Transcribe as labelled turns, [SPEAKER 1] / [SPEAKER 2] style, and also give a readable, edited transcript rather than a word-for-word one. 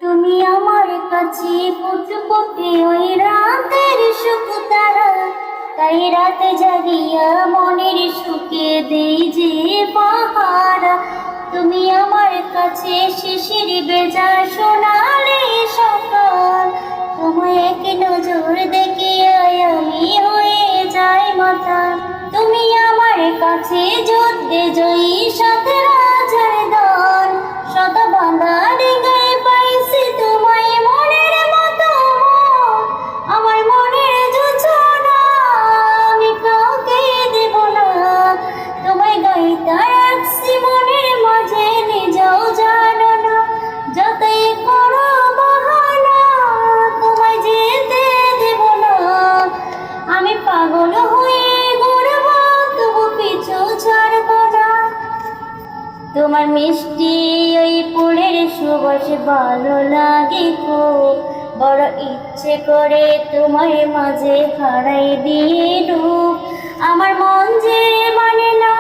[SPEAKER 1] তুমি আমার কাছে ফুটফুটে ওই রাতের সুখ তারা, তাই রাতে জাগিয়া মনের সুখে দেই যে পাহারা। তুমি আমার কাছে শিশির বেজা সোনালি সকাল, তোমায় এক নজর দেখিয়াই আমি হয়ে যাই মাথা। তুমি আমার কাছে যুদ্ধে জয়ী সাথে রাজার দল, শত বাঁধা ডিঙায় পাইছি তোমায় মনের মতো মন। আমার মনের যোজনা আমি কাউকে দেব না, তোমায় গাইতে রাখছি মনের মাঝে নিজেও জানো না। যতই করো বাহানা তোমায় যেতে দেব না, আমি পাগল হয়ে ঘুরবো তবু পিছু ছাড়বো না। তোমার মিষ্টি ওই ফুলের সুবাস ভালো লাগে খুব, বড় ইচ্ছে করে তোমার মাঝে হারাই দিয়ে ডুব। আমার মন যে মানে না